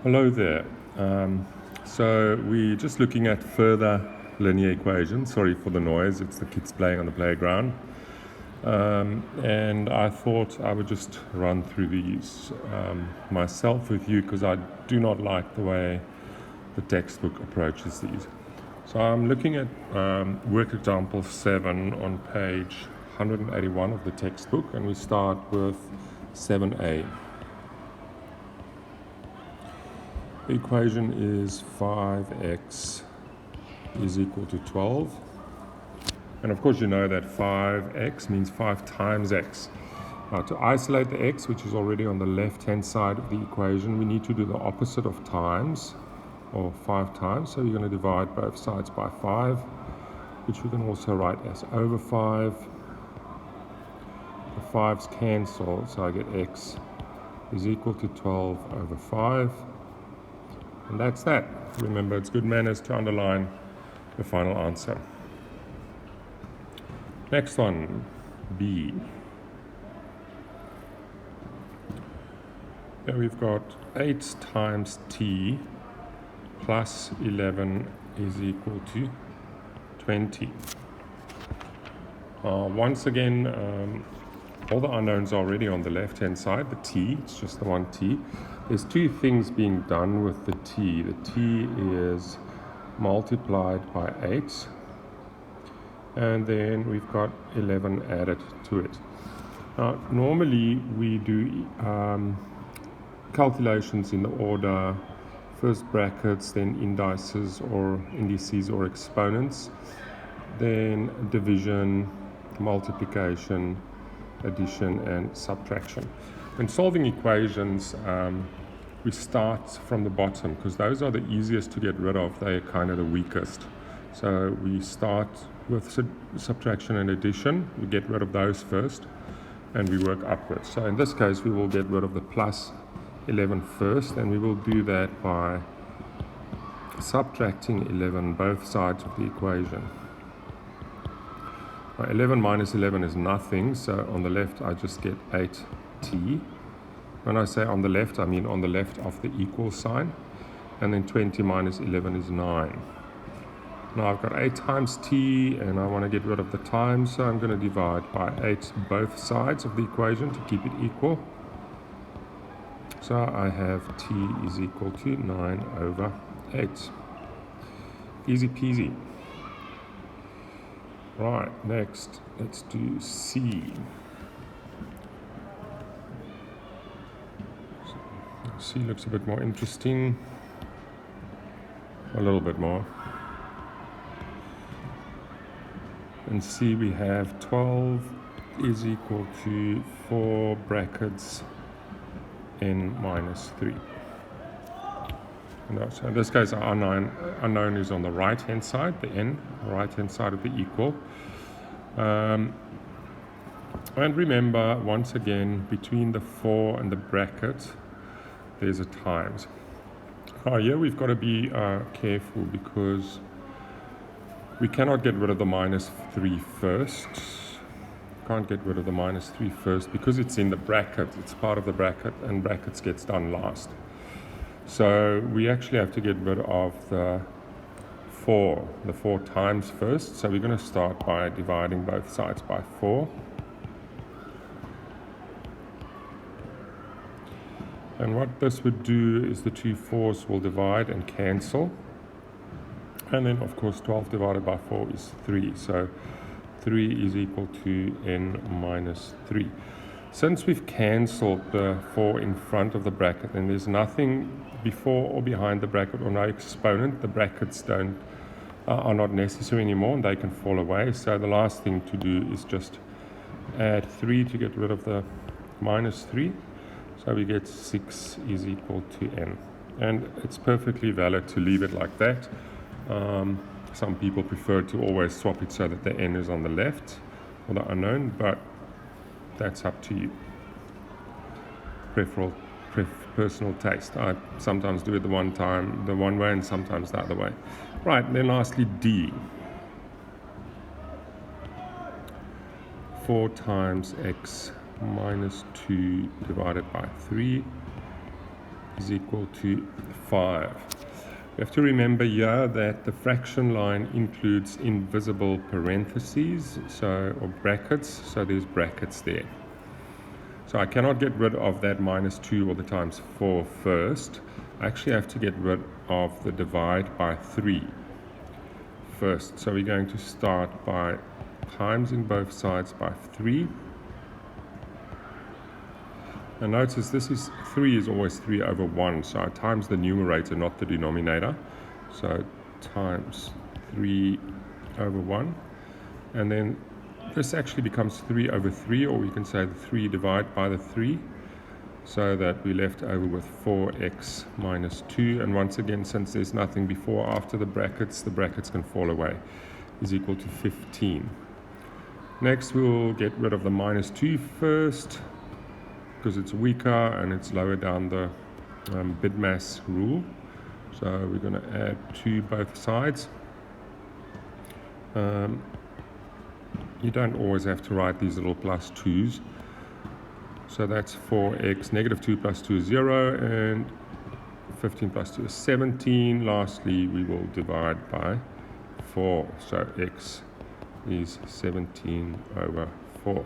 Hello there. So we're just looking at further linear equations. Sorry for the noise, it's the kids playing on the playground. And I thought I would just run through these myself with you because I do not like the way the textbook approaches these. So I'm looking at work example 7 on page 181 of the textbook, and we start with 7a. The equation is 5x is equal to 12. And of course you know that 5x means 5 times x. Now to isolate the x, which is already on the left-hand side of the equation, we need to do the opposite of times, or 5 times. So you're going to divide both sides by 5, which we can also write as over 5. The 5's cancel, so I get x is equal to 12 over 5. And that's that. Remember, it's good manners to underline the final answer. Next one, B. Here we've got 8 times t plus 11 is equal to 20. Once again, all the unknowns are already on the left-hand side. The t, it's just the one t. There's two things being done with the t. The t is multiplied by 8, and then we've got 11 added to it. Now, normally we do calculations in the order first brackets, then indices or exponents, then division, multiplication, addition, and subtraction. When solving equations, we start from the bottom because those are the easiest to get rid of. They're kind of the weakest. So we start with subtraction and addition. We get rid of those first and we work upwards. So in this case, we will get rid of the plus 11 first, and we will do that by subtracting 11 both sides of the equation. 11 minus 11 is nothing, so on the left I just get 8t. When I say on the left, I mean on the left of the equal sign, and then 20 minus 11 is 9. Now I've got 8 times t, and I want to get rid of the times, so I'm going to divide by 8 both sides of the equation to keep it equal. So I have t is equal to 9 over 8. Easy peasy. Right, next, let's do C. C looks a bit more interesting. A little bit more. In C we have 12 is equal to 4 brackets n minus 3. So in this case, our unknown is on the right-hand side, the n, right-hand side of the equal. And remember, once again, between the 4 and the bracket, there's a times. Here we've got to be careful because we cannot get rid of the minus 3 first. Can't get rid of the minus 3 first because it's in the bracket. It's part of the bracket, and brackets gets done last. So we actually have to get rid of the 4 times first. So we're going to start by dividing both sides by 4. And what this would do is the two 4's will divide and cancel. And then, of course, 12 divided by 4 is 3. So 3 is equal to n minus 3. Since we've cancelled the 4 in front of the bracket and there's nothing before or behind the bracket or no exponent, the brackets are not necessary anymore and they can fall away. So the last thing to do is just add 3 to get rid of the minus 3. So we get 6 is equal to n. And it's perfectly valid to leave it like that. Some people prefer to always swap it so that the n is on the left or the unknown, but that's up to you. Personal taste. I sometimes do it the one way, and sometimes the other way. Right, then lastly D. 4 times x minus 2 divided by 3 is equal to 5. We have to remember here that the fraction line includes invisible parentheses, or brackets, so there's brackets there. So I cannot get rid of that minus 2 all the times 4 first. I actually have to get rid of the divide by 3 first. So we're going to start by timesing both sides by 3. And notice this is 3 is always 3 over 1, so I times the numerator, not the denominator. So times 3 over 1. And then this actually becomes 3 over 3, or we can say the 3 divided by the 3, so that we're left over with 4x minus 2. And once again, since there's nothing before or after the brackets can fall away, is equal to 15. Next, we'll get rid of the minus 2 first, because it's weaker and it's lower down the bid-mass rule. So we're going to add 2 both sides. You don't always have to write these little plus 2's. So that's 4x, negative 2 plus 2 is 0, and 15 plus 2 is 17. Lastly, we will divide by 4. So x is 17 over 4.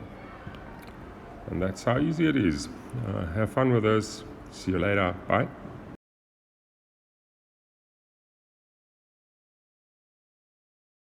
And that's how easy it is. Have fun with this. See you later. Bye.